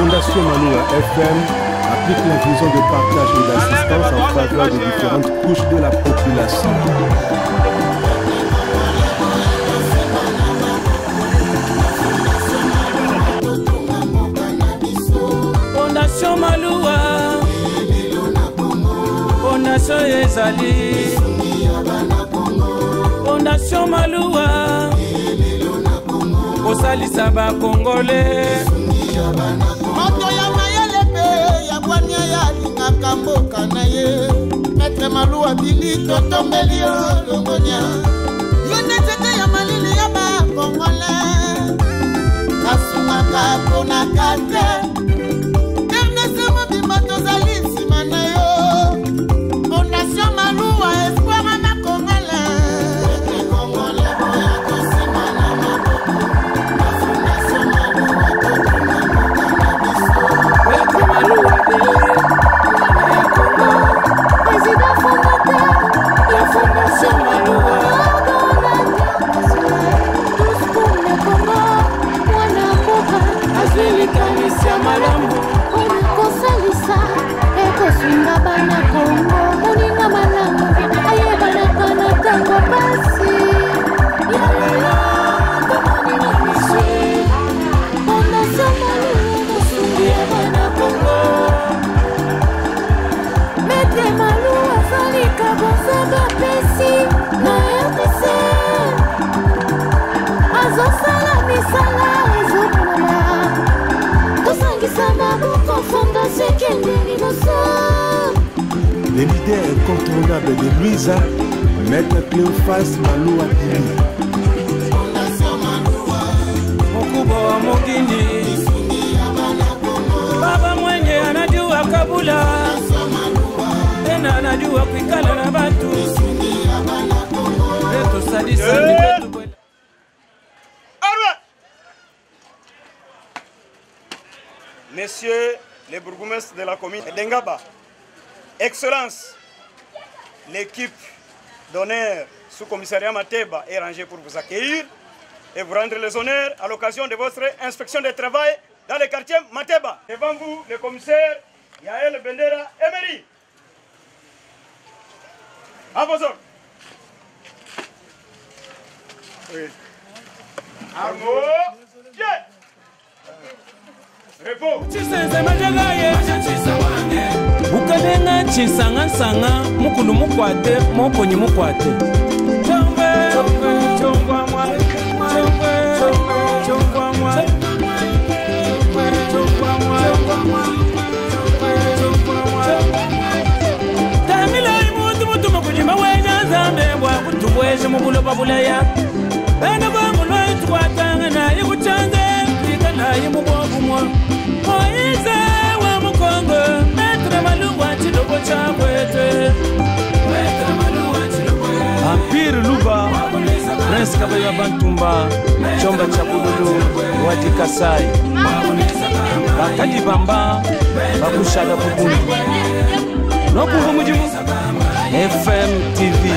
Fondation Maloua FM applique la vision de partage et d'assistance en faveur des différentes couches de la population. Fondation Maloua, Fondation Ezali, Fondation Maloua, Osalisa ba Congolais. Moto ya mayele pe ya bwania ya lingaka mboka na ye. Maître Maloua bili totombeli yo longonya. Yo netete ya malili ya ba Congolais. Kasungaka pona kate. Ernest Mobimba tozali nsima na yo. Fondation Maloua espoir na Congolais. Maître Congolais boya tosima na maboko. Fondation Maloua Maître Maloua président fondateur de la Fondation Maloua. Tous pour le Congo, mwana mboka azwilikanisa malamu kosalisa ekosunga bana Kongo moninga malamu ayebanaka na ntango pasi ya lelo tomoninga miso Fondation Maloua mosungi ya bana Kongo. Maître Maloua azalika bozanga pesi na RDC azosala misala ezomonana tosangisa maboko Fondation kendeli moso. Le leader incontournable de Luisa, Maître Cléophas Maloua Dili. mkubwa wa Mugini, baba mwenye anajua kabula, tena anajua kuikala na batu. Leto sadisa mitetu kwela. Messieurs les bourgmestres de la commune d'Engaba, Excellence, l'équipe d'honneur sous commissariat Mateba est rangée pour vous accueillir et vous rendre les honneurs à l'occasion de votre inspection de travail dans le quartier Mateba. Devant vous, le commissaire Yael Bendera Emery. À vos ordres. Oui. Armo, yeah. Ukadenga chisanga sanga mukulu mukwate moponyi mukwate. Chongwa mwa Tamila imutu mutu mukujima wenya zambe bwa kutubweje mubuloba bulaya. Bana bamulwa twatanga naye kuchanze kwika yimubwogu mwa Moise wa Mukongo Maître Maloua chilobo chakwete Maître Maloua chilobo Empire Luba Prince Kabaya Bantumba Chomba Chapululu Wadi Kasai Bakadi Bamba Bakushada Bubundu Nokuhu Mujimu FM TV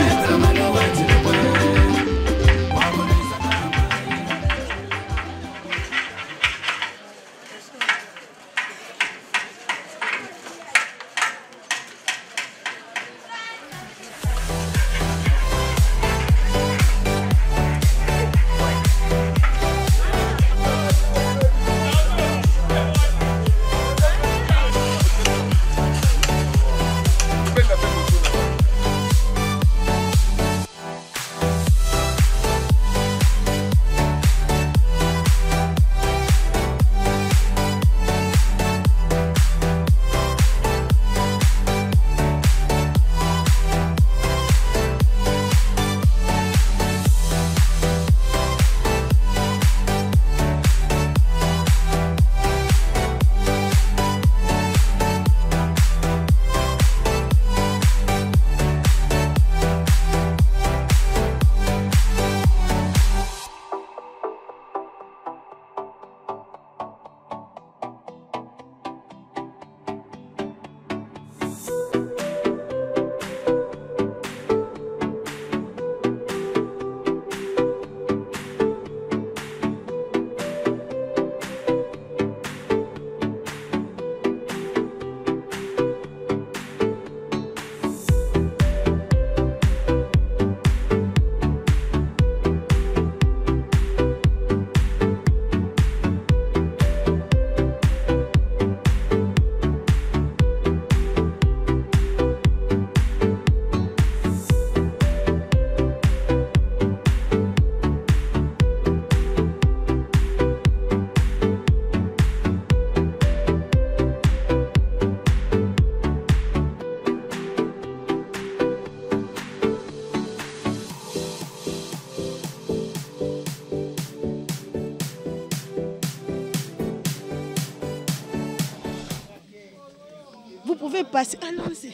pouvez passer. Allons-y.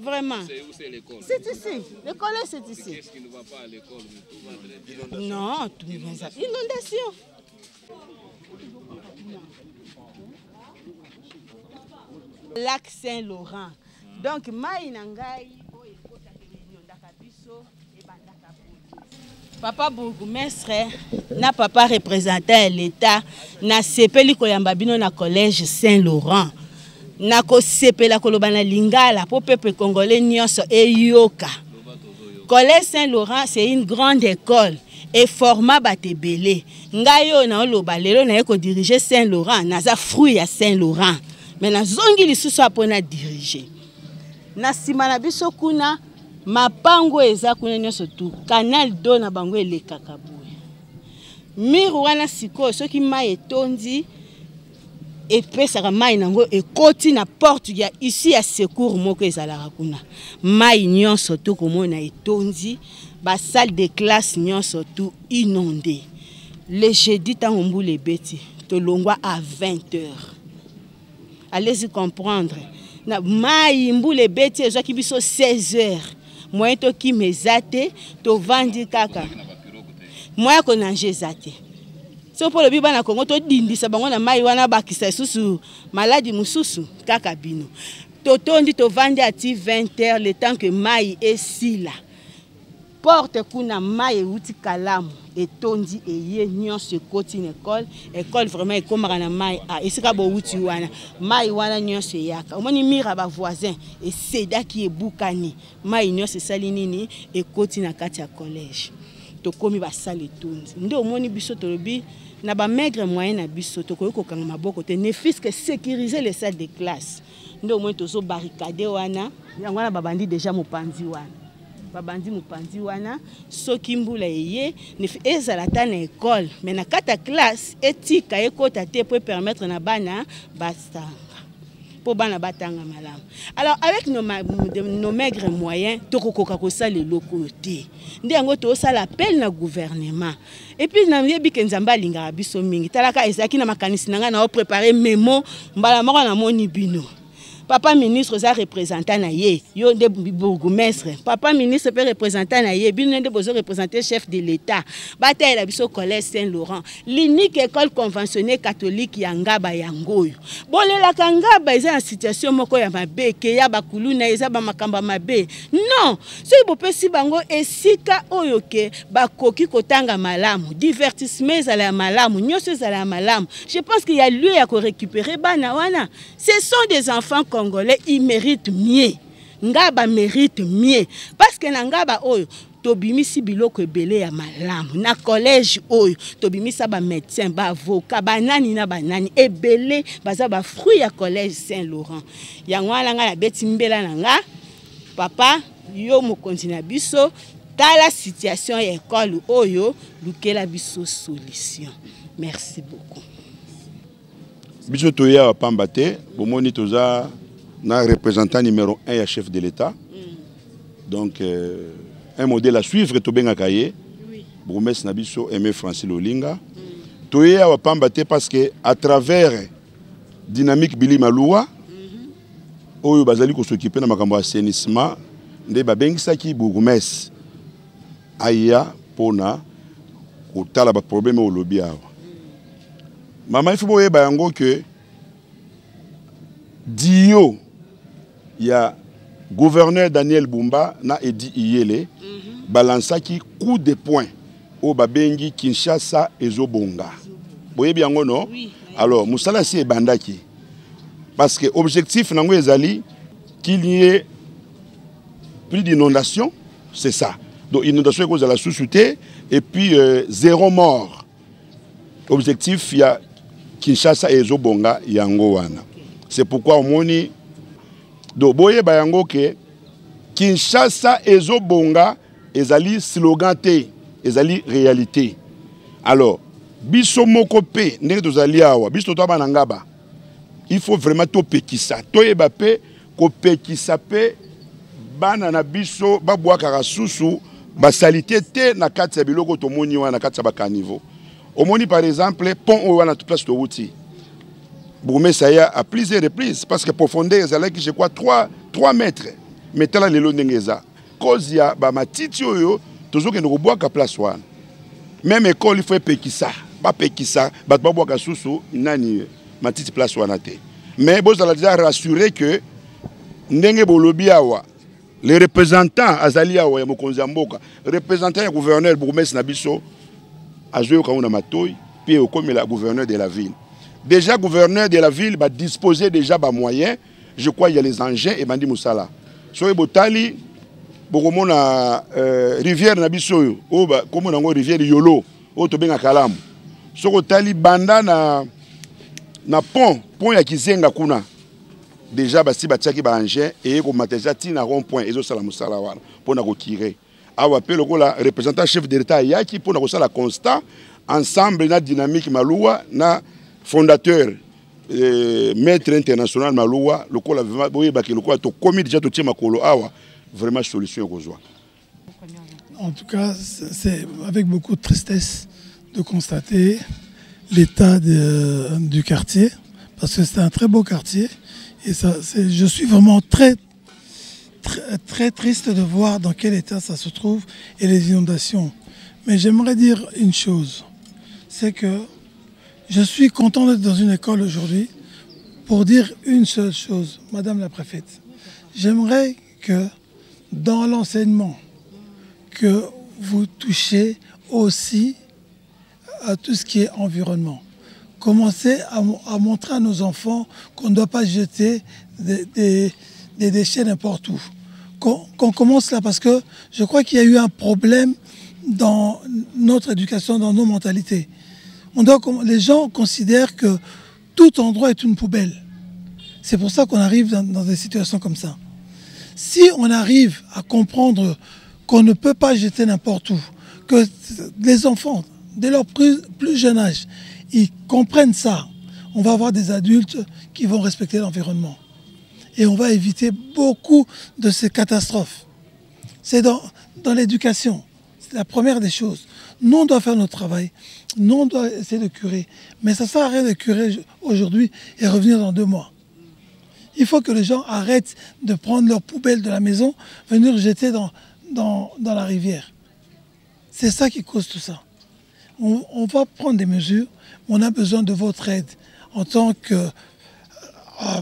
Vraiment. C'est où c'est l'école? C'est ici. L'école, c'est ici. Qu'est-ce qui ne va pas à l'école? Tout va très bien. Non, tout va bien. Inondation. Lac Saint-Laurent. Donc, Maï Nangaï, Papa bourgmestre, na papa représentant l'État, na sepeli koyamba bino na collège Saint-Laurent. Na ko sepela kolobana lingala pour peuple congolais nyonso eyoka. Collège Saint-Laurent, c'est une grande école et format batebele. Ngayo na oloba lelo na ko diriger Saint-Laurent, naza fruit à Saint-Laurent. Mais na zongi lisusu apona diriger. Na simana biso kuna mapango eza kuna nyonso tu canal do na bango elekaka boye. Miru wana siko soki mai etondi epesaka mai nango ekoti na porte ya ici ya secours moko ezalaka kuna. Mai nyonso tu komona etondi ba salle de classe nyonso tu inondé. Le jeudi tango mbule beti to longwa à 20h. Allez-y comprendre. Na mai mbule beti ezaki biso 16h. Moi to ki mezate to vandi kaka. Moi ko nanje zate. So pour le biba na Congo to dindisa bango na mai wana bakisa susu maladie mususu kaka bino. To tondi to vandi ati 20h le temps que mai esila. Porte kuna mai uti kalamu etondi eye nyonso koti na école vraiment ekomaka na mai esika bo uti wana mai wana nyonso yaka omoni mira ba voisin et seda ki ebukani mai nyonso sali nini ekoti na kati ya collège to komi ba sale etondi nde omoni biso tolobi na ba maigre moyen na biso to koyiko kanga maboko te ne fils que sécuriser les salles de classe nde omoni tozo barricade wana yango wana babandi déjà mopanzi wana babandi mopanzi wana soki mbula eye ezala ta na école mais na kata classe etika ekota te pour permettre na bana bastanga pour bana batanga malamu. Alors avec nos maigres moyens tokokoka kosala eloko te nde yango tosala appel na gouvernement et puis na yebi ke nzamba alingaka biso mingi talaka ezaki na makanisi nanga na préparer memo mbala moko na moni bino. Papa ministre za représentant na ye, yo de bourgmestre. Papa ministre peut représentant na ye, bino de bozo représenter chef de l'État. Bataille la biso collège Saint-Laurent, l'unique école conventionnée catholique ya Ngaba yangoyo. Bolela kangaba eza na situation moko ya mabe ke ya bakulu na eza ba makamba mabe. Non, so ibopesi bango esika oyo ke bakoki kotanga malamu, divertissement ezala ya malamu, nyonso ezala ya malamu. Je pense qu'il y a lieu à récupérer bana wana. Ce sont des enfants Congolais, ils méritent mieux. Ngaba mérite mieux. Parce que Ngaba oyo, tobimisi biloko ebele ya malamu. Na collège oyo, tobimisa ba médecin, ba avocat, ba nani na ba nani. Ebele, baza ba fruit ya collège Saint-Laurent. Yango wana nga na beti mbela na nga. Papa, yo mokonzi na biso, tala situation ya école oyo, lukela biso solution. Merci beaucoup. Biso toya pambate, bomoni toza na représentant numéro 1 et chef de l'État. Donc, un modèle à suivre, Tobenga Kaye, Bourgmestre Nabiso, Aimé Francis Lolinga. Toya pambate parce que à travers dynamique Billy Maloua, Oyo Bazali ko s'occuper na makambo assainissement, nde babengisa ki Bourgmestre aya pona ko tala ba problème au lobby awa. Maman, il faut que Dio, il y a gouverneur Daniel Bumba, na Edi Iyele, balança qui coup de poing au Babengi, Kinshasa et Zobonga. Vous voyez bien, non? Oui. Alors, Moussala si Bandaki. Parce que l'objectif, qu'il y ait plus d'inondations, c'est ça. Donc, inondation est cause de la sous-souté, et puis 0 mort. Objectif, il y a Kinshasa et Zobonga yango wana. C'est pourquoi on moni do boye bayango ke Kinshasa et Zobonga ezali slogan te, ezali réalité. Alors, biso moko pe ndenge tozali awa, biso to bana ngaba. Il faut vraiment to pekisa, to yeba pe ko pekisa pe bana na biso babwaka rasusu ba salité te na kati ya biloko to moni wana na kati ya ba caniveau. Au moni par exemple, pont ou à la place de Wouti. Bourmé Saya à plusieurs reprises parce que profondeur ezalaki je crois 3 mètres. Mais tala lelo ndengeza. Cause ya ba matiti oyo tozoke ndoko boaka place wana. Même école il faut pekisa, pas pekisa, ba boaka susu nani matiti place wana te. Mais vous allez déjà rassurer que ndenge bolobi awa les représentants azali awa ya mokonzi mboka, représentants ya gouverneur bourgmestre na biso azoyo kauna matoyi puis comme la gouverneur de la ville. Déjà gouverneur de la ville va disposer déjà de moyens, je crois il y a les engins et bandi musala. So botali bokomona rivière na biso o ba comme na ngo rivière Yolo o to benga Kalamu. So botali banda na pont ya Kizenga kuna. Déjà basi batiaki ba engin et ko mateza tina rond point ezo sala musala wana pona ko tirer. Awa pe lokola représentant chef de l'État yaki pona ko sala constat ensemble na dynamique Maloua na fondateur maître international Maloua lokola boye baki lokola to komi déjà to tima kolo awa vraiment solution kozwa. En tout cas, c'est avec beaucoup de tristesse de constater l'état du quartier parce que c'est un très beau quartier et ça je suis vraiment très triste de voir dans quel état ça se trouve et les inondations. Mais j'aimerais dire une chose, c'est que je suis content d'être dans une école aujourd'hui pour dire une seule chose, Madame la préfète. J'aimerais que dans l'enseignement, que vous touchiez aussi à tout ce qui est environnement. Commencez à montrer à nos enfants qu'on ne doit pas jeter des déchets n'importe où. Qu'on commence là parce que je crois qu'il y a eu un problème dans notre éducation, dans nos mentalités. Les gens considèrent que tout endroit est une poubelle. C'est pour ça qu'on arrive dans des situations comme ça. Si on arrive à comprendre qu'on ne peut pas jeter n'importe où, que les enfants, dès leur plus jeune âge, ils comprennent ça, on va avoir des adultes qui vont respecter l'environnement. Et on va éviter beaucoup de ces catastrophes. C'est dans l'éducation. C'est la première des choses. Nous, on doit faire notre travail. Nous, on doit essayer de curer. Mais ça ne sert à rien de curer aujourd'hui et revenir dans 2 mois. Il faut que les gens arrêtent de prendre leurs poubelles de la maison, venir jeter dans la rivière. C'est ça qui cause tout ça. On va prendre des mesures. On a besoin de votre aide en tant que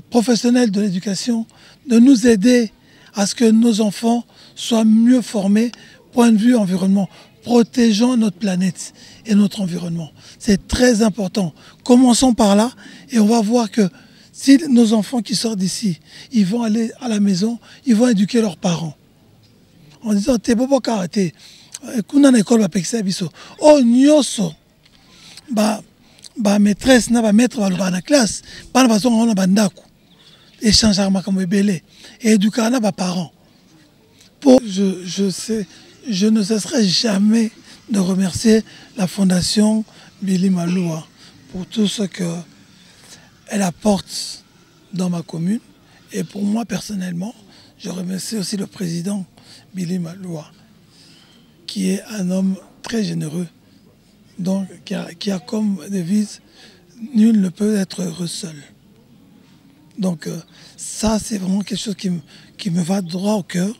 professionnels de l'éducation, de nous aider à ce que nos enfants soient mieux formés, point de vue environnement. Protégeons notre planète et notre environnement. C'est très important. Commençons par là et on va voir que si nos enfants qui sortent d'ici, ils vont aller à la maison, ils vont éduquer leurs parents. En disant, t'es bobo karaté, kuna na école va pekisa biso. Oh, nyoso, maîtresse na maître va na classe, pas na façon on a bandaku. Échanger makambo ebele et éduquer na parents. Je ne cesserai jamais de remercier la Fondation Billy Maloua pour tout ce qu'elle apporte dans ma commune. Et pour moi personnellement, je remercie aussi le président Billy Maloua, qui est un homme très généreux, donc qui a comme devise « Nul ne peut être heureux seul ». Donc ça, c'est vraiment quelque chose qui me va droit au cœur.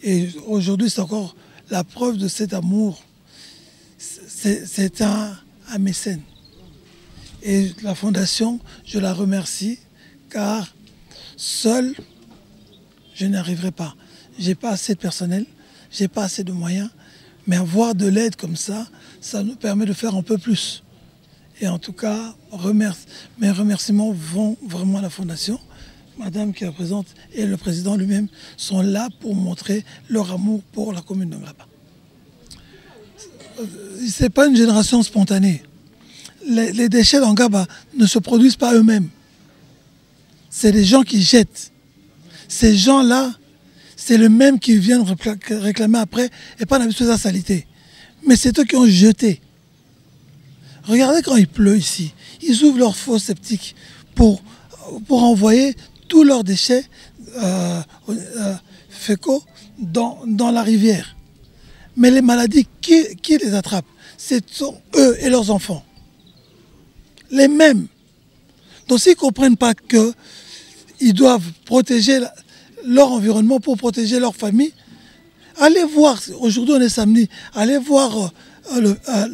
Et aujourd'hui, c'est encore la preuve de cet amour. C'est un mécène. Et la Fondation, je la remercie, car seul, je n'y arriverai pas. Je n'ai pas assez de personnel, je n'ai pas assez de moyens, mais avoir de l'aide comme ça, ça nous permet de faire un peu plus. Et en tout cas, mes remerciements vont vraiment à la Fondation. Madame qui la présente et le président lui-même sont là pour montrer leur amour pour la commune de Ngraba. Ce n'est pas une génération spontanée. Les déchets d'Ngraba ne se produisent pas eux-mêmes. C'est des gens qui jettent. Ces gens-là, c'est le même qui viennent réclamer après et pas la de salité. Mais c'est eux qui ont jeté. Regardez quand il pleut ici. Ils ouvrent leurs fosses septiques pour envoyer tous leurs déchets fécaux dans la rivière. Mais les maladies, qui les attrape? Ce sont eux et leurs enfants. Les mêmes. Donc s'ils ne comprennent pas qu'ils doivent protéger leur environnement pour protéger leur famille, allez voir, aujourd'hui on est samedi, allez voir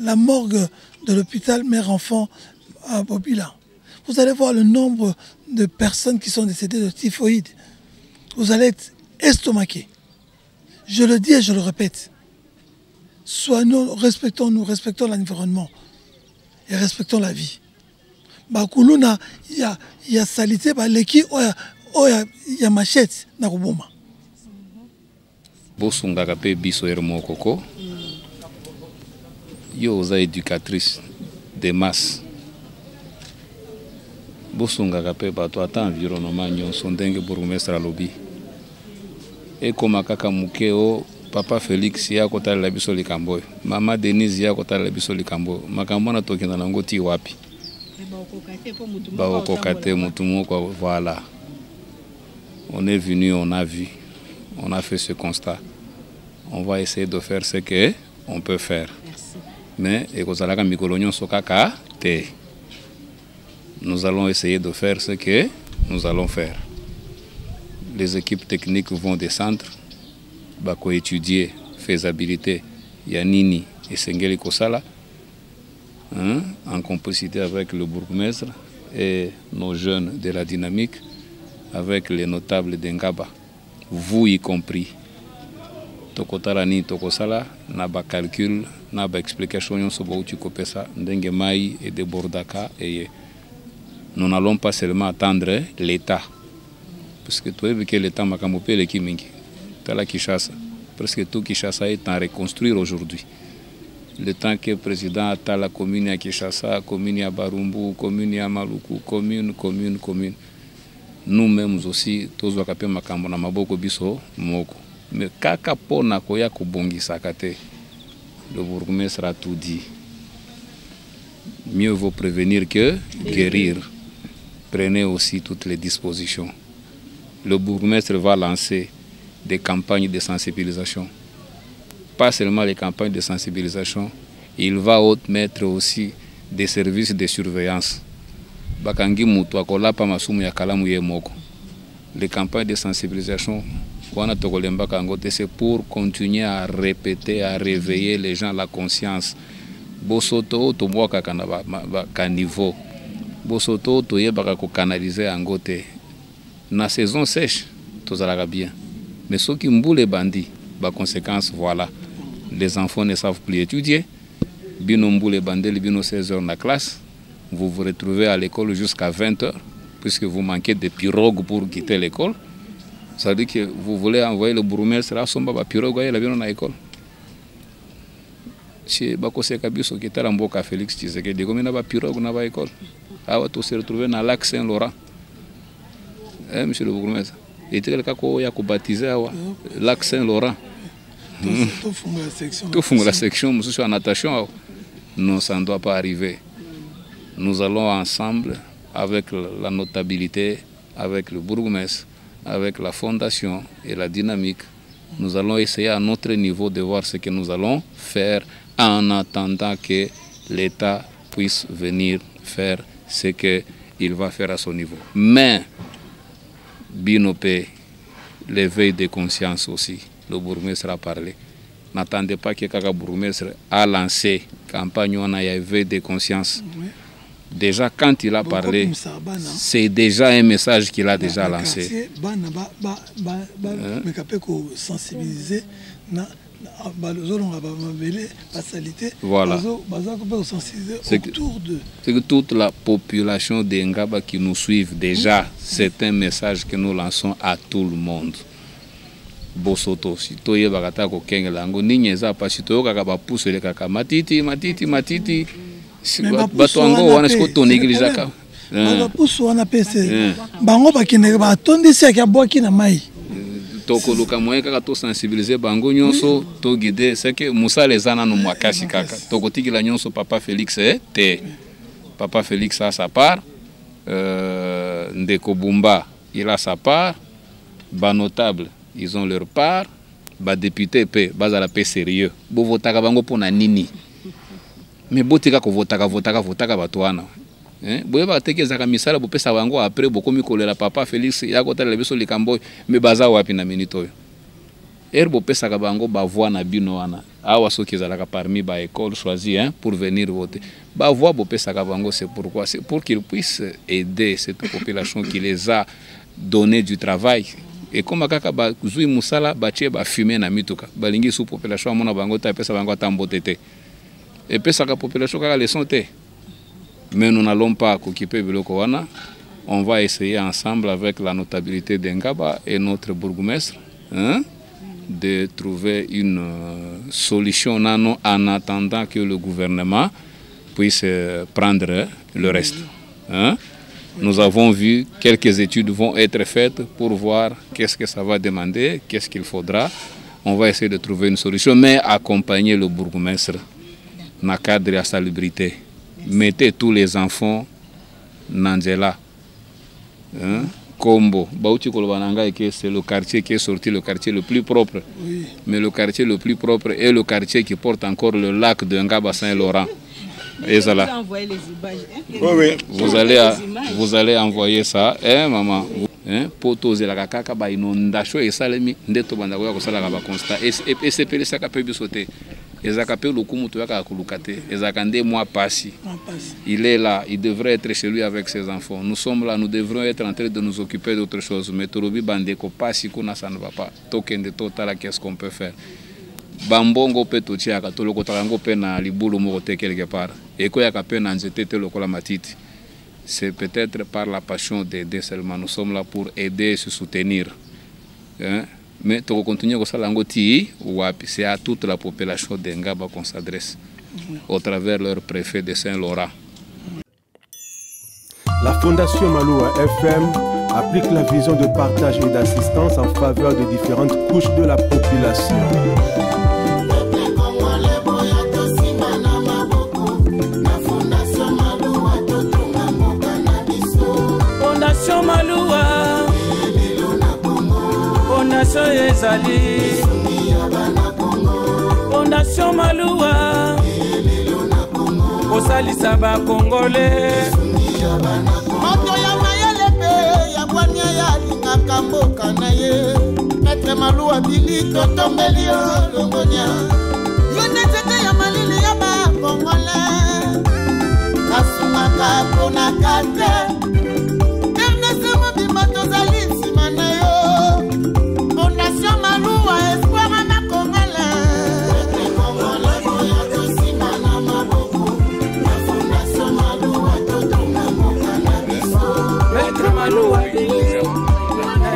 la morgue de l'hôpital mère-enfant à Bobila. Vous allez voir le nombre de personnes qui sont décédées de typhoïde. Vous allez être estomaqués. Je le dis et je le répète. Soignons, respectons l'environnement et respectons la vie. Bakuluna, il y a salité, leki, il y a machette, na kuboma. Bosungaka pe biso ermo koko. Yo oza éducatrice de masse. Bosungaka pe bato ata environnement nyonso ndenge bourgmestre alobi. Ekoma kaka mukeo Papa Félix ya kotalela biso likambo. Mama Denise ya kotalela biso likambo. Makambo na tokenda nango ti wapi. Ba okokate mutu moko, voilà. On est venu, on a vu. On a fait ce constat. On va essayer de faire ce que on peut faire. Merci. Mais ekozalaka mikolo nyonso kaka te. Nous allons essayer de faire ce que nous allons faire. Les équipes techniques vont descendre, étudier faisabilité Yanini et Sengeli Kosala, en complicité avec le bourgmestre et nos jeunes de la dynamique, avec les notables d'Engaba, vous y compris. Tokotarani Tokosala, naba calcul, naba explication sur où tu copies ça, Ndengemai et de Bordaka et nous n'allons pas seulement attendre l'État. Parce que tu vois que l'État m'a camopé les Kimingi. Tala Kishasa. Presque tout Kishasa est en reconstruire aujourd'hui. Le temps que le président a la commune à Kishasa, commune à Barumbu, commune à Maluku, commune. Nous-mêmes aussi, tous les capés makambo na maboko biso moko. Mais kaka pona koya kubongi sakate. Le bourgmestre a tout dit. Mieux vaut prévenir que guérir. Prenez aussi toutes les dispositions. Le bourgmestre va lancer des campagnes de sensibilisation. Pas seulement les campagnes de sensibilisation, il va mettre aussi des services de surveillance. Bakangi mutu akola pa masumu ya kalamu ye moko. Les campagnes de sensibilisation, c'est pour continuer à répéter, à réveiller les gens la conscience. Bosoto to mwa ka niveau. Bosoto to yebaka ko canaliser angote. Na saison sèche, tout ça bien. Mais ceux qui mboulent bandits, par conséquence, voilà, les enfants ne savent plus étudier. Bino mboulent bandits, bino 16 heures dans la classe. Vous vous retrouvez à l'école jusqu'à 20 heures, puisque vous manquez de pirogues pour quitter l'école. Ça veut dire que vous voulez envoyer le bourgmestre à son baba pirogue à l'école. Si Bakose Kabiso qui était en Boka Félix Tshisekedi, comme il n'a pas pirogue dans l'école, on va se retrouver dans le lac Saint-Laurent. Monsieur le bourgmestre, il était le cas qui a baptisé le lac Saint-Laurent. Tout fond la section, monsieur en natation. Non, ça ne doit pas arriver. Nous allons ensemble, avec la notabilité, avec le bourgmestre, avec la fondation et la dynamique, nous allons essayer à notre niveau de voir ce que nous allons faire en attendant que l'État puisse venir faire ce qu'il va faire à son niveau. Mais, Binopé, l'éveil de conscience aussi, le bourgmestre a parlé. N'attendez pas que Kaka bourgmestre a lancé campagne on a éveil de conscience. Déjà, quand il a parlé, c'est déjà un message qu'il a déjà lancé. Voilà. C'est que toute la population d'Engaba qui nous suivent déjà, c'est un message que nous lançons à tout le monde. Bosoto, si tu es bagata ko kengelango, ninyeza pas si tu es kaka pousse le kaka matiti. Batongo wana sikoto négliger ka. Ba pousse wana pese. Bango bakine ba tondisi ya boki na mai. Toko luka moyen kaka to sensibiliser bango nyonso, to guider, c'est que Moussa les ana no mwakasi kaka. Toko tikila nyonso Papa Félix te. Papa Félix a sa part. Ndeko Bumba, il a sa part. Ba notable, ils ont leur part. Ba député pe, bazala pe sérieux. Bo votaka bango pona nini. Mais botika ko votaka batoana. Boye ba teke zaka misala bo pesa wango après boko mi kolela papa Félix ya kota la biso likambo me baza wapi na minute oyo. Bo pesa ka bango ba voix na bino wana. Awa soki ezalaka parmi ba école choisie pour venir voter. Ba voix bo pesa ka bango c'est pourquoi c'est pour qu'ils puissent aider cette population qui les a donné du travail. Et comme kaka ba zui musala ba tie ba fumer na mituka. Ba lingi sous population mona bango ta pesa bango tambotete. Et pesa ka population kaka les santé. Mais nous n'allons pas occuper biloko wana. On va essayer ensemble avec la notabilité d'Engaba et notre bourgmestre de trouver une solution en attendant que le gouvernement puisse prendre le reste. Nous avons vu quelques études vont être faites pour voir qu'est-ce que ça va demander, qu'est-ce qu'il faudra. On va essayer de trouver une solution, mais accompagner le bourgmestre dans le cadre de la salubrité. Mettez tous les enfants Nandjela, Kombo, Bauchi Kolobananga, c'est le quartier qui est sorti, le quartier le plus propre. Oui. Mais le quartier le plus propre est le quartier qui porte encore le lac de Ngaba Saint-Laurent. Et ça là. Vous allez envoyer ça, maman. Poto zelaka kaka ba inondation et salemi ndeto banda ko sala ba constat et c'est pelé ça capé bisoté. Ezakapé le kumuto yaka kulukate. Ezakande moi passi. Il est là, il devrait être chez lui avec ses enfants. Nous sommes là, nous devrons être en train de nous occuper d'autre chose. Mais Torobi bandeko passi kuna ça ne va pas. Token de total, qu'est-ce qu'on peut faire? Bambongo pe totiaka toloko tarango pe na libulu morote quelque part. Et ko yaka pe na nzete te lokola matiti. C'est peut-être par la passion d'aider seulement. Nous sommes là pour aider et se soutenir. Mais tu continues comme ça, c'est à toute la population d'Engaba qu'on s'adresse, au travers leur préfet de Saint-Laurent. La Fondation Maloua FM applique la vision de partage et d'assistance en faveur de différentes couches de la population. Fondation Maloua, Fondation Ezali, Fondation Maloua, Osalisa ba Congolais. Moto ya mayele pe ya bwania ya lingaka mboka na ye. Maître Maloua bili totombeli longonya. Yone tete ya malili ya ba Congolais. Kasumaka pona kate. Fondation Maloua, espoir na Congolais. Fondation Maloua, totonga mboka na biso. Maître Maloua,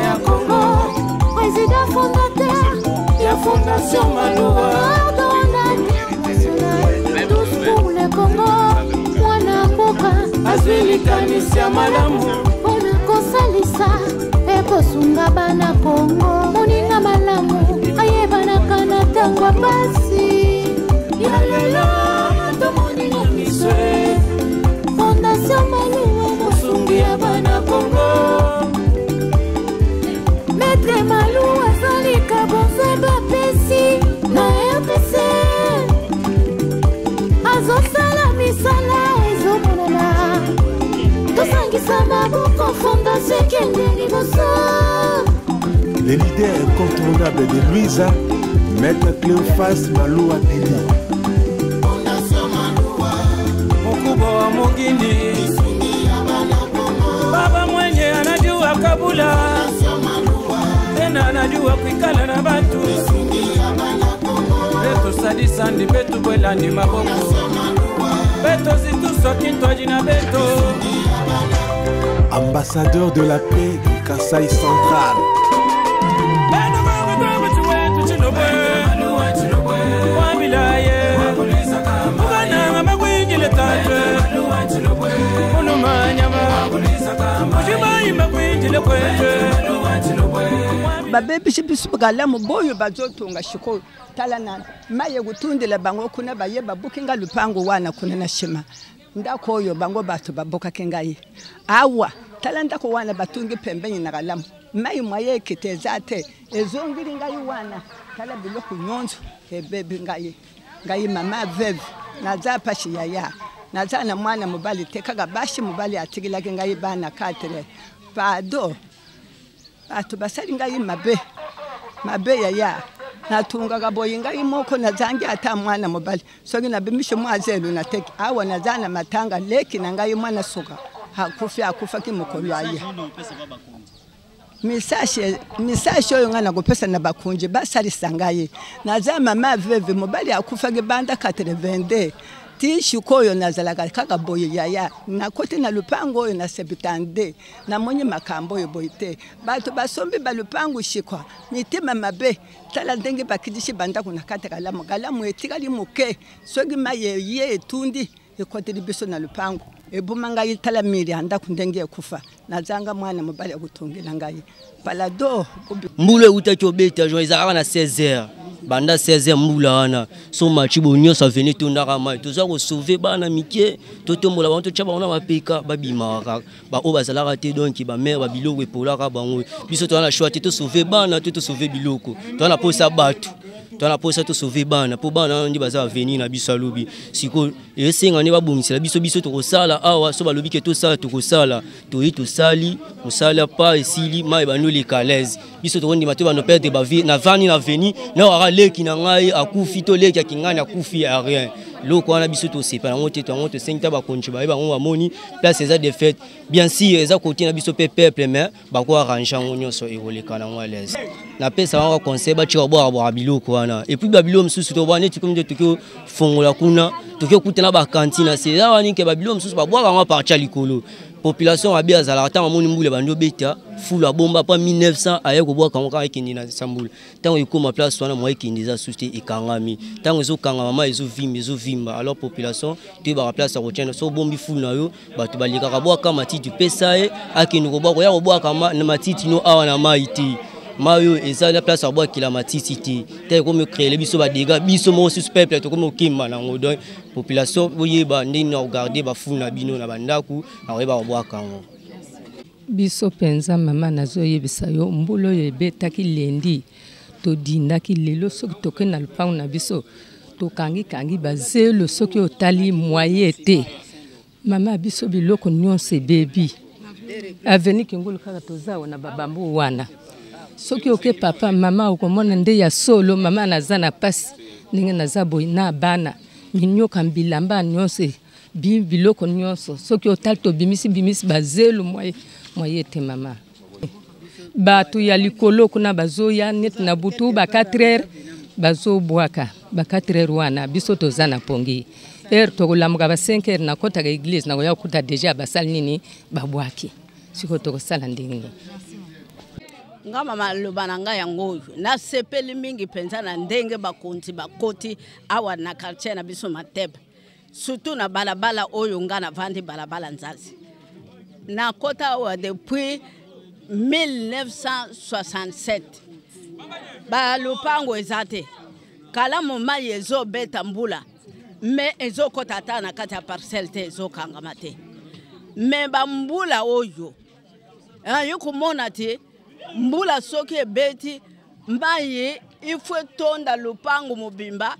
ya Congo, président fondateur, ya Fondation Maloua. Tous pour le Congo, mwana mboka. Azwili kanisa malamu. Kosalisa ekosunga bana Kongo moninga malamu ayebana kana tangwa basi ya lelo to moninga miswe Fondation Maloua mosungi ya bana Kongo. Maître Maloua zalika bonzeba pesi na RDC azosala misala ezomonana Le leader incontournable de Luisa, Maître Cléophas Maloua Bili. Fondation Maloua, Mkubo wa Mugindi, baba mwenye anajua kabula, tena anajua kuikala na batu. Beto sadisa ndi betu bwela ndi maboko, beto zitu sokinto jina beto. Ambassadeur de la paix du Kasaï central. Babebishi bisubagala muboyo bazotunga shiko talana maye gutundela bango kuna baye babukinga lupango wana kuna na shima ndakoyo bango batu baboka kengayi awa talanda ko wana batungi pembeni na galamu mayi mwaye kitezate ezongiri ngayi wana tala bilo kunyonzo ebebi ngayi mama veve na zapa shiyaya nazana mwana mobali te kaka bashi mobali atigilaki ngai bana 4 pado atu basali ngai mabe ya natunga kaboyi ngai moko nazange ata mwana mobali soki nabimishe mwazelu na teki awa nazana matanga leki na ngai mwana suka akufa kimukolo aye misashe oyo ngana kopesa na bakunji basali sangaye nazama maveve mobali akufa ke banda 82 tishu koyo nazalaka kaka boye yaya na kote na lupango oyo na sebitande na monye makambo oyo boite bato basombi ba lupango shikwa mitima mabe tala ndenge bakidishi banda kuna kata kalamu etikali muke sogi maye etundi ekote libiso na lupango ebumanga yitala miri anda kundenge kufa nazanga mwana mobali akutungila ngai palado mbule utachobeta jo izaka na 16h banda 16h mbula wana so machi bonyo sa veni tondaka mai toza ko sauver bana mike totombola bantu tshaba ona mapeka babima ba o bazalaka te donc ba mère ba biloko epolaka bango biso to na choix te to sauver bana to sauver biloko to na posa batu to na posa to sauver bana po bana ndi baza venir na biso alobi siko esenga ne babongisela biso to kosala awa so balobi ke to sala to kosala to yi to sali musala pa esili mai banu le calez biso to ndi mato bano perdre ba vie na vani na veni na waka leki na ngai akufi to leki akingana akufi a rien loko wana biso to sepa na ngote to ngote sengta ba konchi ba ngo amoni place eza de fête bien sûr eza côté na biso peuple mais ba ko arranger ngonyo so ekoleka na ngwalez na pesa wanga conseil ba tshika bo biloko wana et puis ba biloko msusu to bana ti comme de tokyo fongola kuna tokyo kutena ba cantine c'est là wani ke ba biloko msusu ba boaka nga partia likolo population a bien azala ta moni mbule bando beta fula bomba pa 1900 aye ko boaka ngo ka ekindi na sambula tango ikoma place wana mo ekindi za suste ekangami tango zo kanga mama ezo vimba alors population te ba place ko tshena so bombi fula yo bato balika ka boaka matiti pesa e akindi ko boaka ya ko boaka na matiti no awa na maiti mayo eza la place aboa kila matiti te comme créer les biso ba dégâts biso mo suspect to comme kimba na ngodon population boyeba ndini na regarder ba funa bino na bandaku na weba boa kango biso penza mama nazo yebisa yo mbulo yebetaki lendi to dindaki lelo soki toke na lupango na biso to kangi bazelo soki otali moyen te mama biso biloko nyonse bebi aveni kingulu kaka tozawa na babambu wana soki oke papa mama ukomona nde ya solo mama nazana pasi ninge nazabo na bana minyoka mbilamba nyonse biloko nyonso soki otali to bimisi bazelo moye te mama batu ya likolo kuna bazoya net na butu ba 4h bazo bwaka ba 4h wana biso tozana pongi to kulamuka ba 5h na kota ka église na koya kuta deja basali nini babwaki siko to kosala ndingi nga mama lobana nga yango na sepeli mingi penza na ndenge bakonzi bakoti awa na quartier na biso Mateba surtout na balabala oyo nga na vandi balabala Nzazi na kota awa depuis 1967 ba lupango ezate kala moma yezo beta mbula me ezo kota ta na kati ya parcelle te ezo kangama te me ba mbula oyo yuko mona te mbula soki beti mbaye ifwe tonda lupango mobimba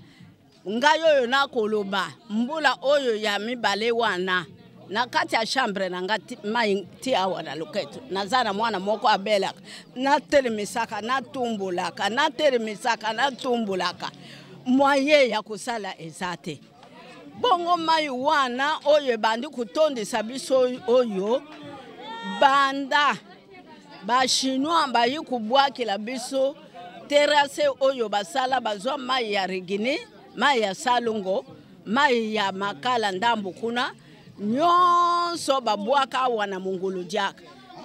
ngayo oyo nakoloba mbula oyo ya mibale wana na kati ya chambre na ngati mai ti awa na loketo nazana mwana moko abelaka na telemisaka na tumbulaka moye ya kusala ezate bongo mai wana oyo bandi kutondisa biso oyo banda ba chinois ba yikubwaki la biso terrasse oyo basala bazwa mai ya Regine mai ya Salongo mai ya Makala ndambu kuna nyonso babwaka wana mungulu jaka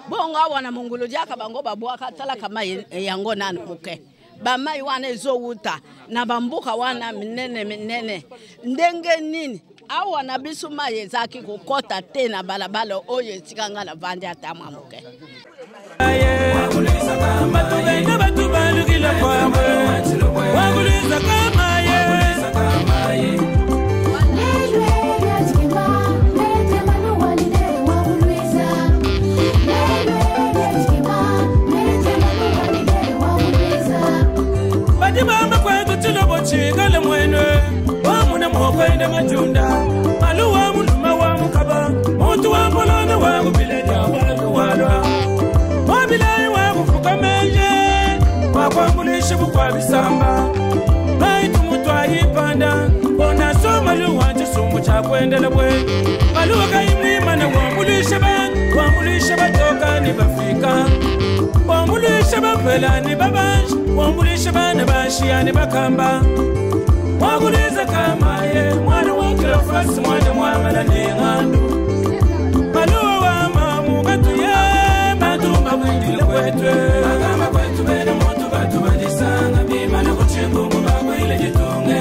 bongo wana mungulu jaka bango babwaka talaka mai yango nana muke ba mai wana ezowuta na bambuka wana minene ndenge nini awa na biso mai ezaki kokota te na balabala oyo tikanga na vandi atamwa muke Chigale mwene, wamune mwokwende matunda, maluwa munu kwendela bwe maluwa kaimwima na wambulisha bantu wambulisha batoka ni bafika wambulisha bapela ni babanji wambulisha bana bashia ni bakamba waguliza kamaye mwana wakila fasi mwana mwamala ni ngandu maluwa wa mamu gatuye matumba kwindile kwetwe agama kwetu bena motu batu badisanga bima na kuchengungu bagwa ile jitunge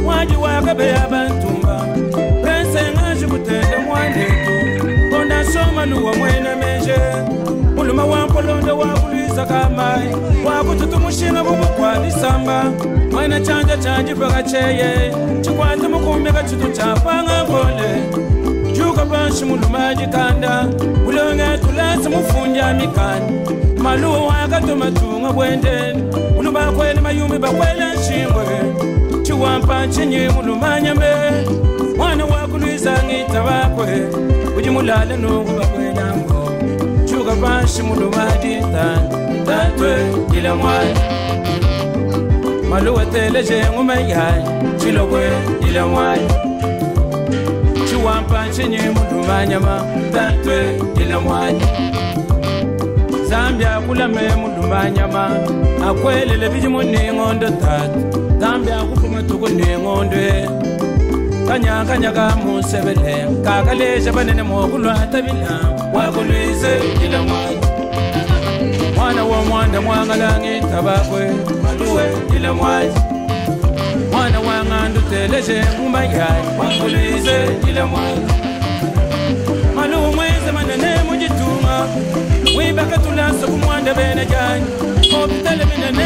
wajuwe akabe ya bantumba prense ngaji kutende mwandetu konda soma luwa mwene meje uluma wampolondo wakuliza kamai wakututumushinga kubukwani samba mwene chanja chanji paka cheye chikwate mukumbi kachitu chapanga ngole juka banshi mulumaji kanda ulonge tulasi mufunja mikani maluwa wakatumatunga bwendeni uluba kwele mayumi bakwele nshingwe chiwampa chinyi mulumanyambe mwana wakuliza ngita bakwe ujimulale nungu bakwela ngo chuka banshi mulumaji tatwe ila mwai maluwa teleje ngumayai chilogwe ila mwai chiwampa chinyi mulumanyama tatwe ila mwai Zambia kulame mulumanyama akwelele bijimu ningondo tatu Zambia kufuma tuku ningondwe kanya kamusebele kakaleja banene mokulwa tabila wakulwize ila mwana wa mwanda mwangalangi tabakwe maluwe ila mwana wa ngandu teleje ngumayai wakulwize ila maluwe mweze manene mujitunga wibaka tulasa kumwanda bene jani obitale minene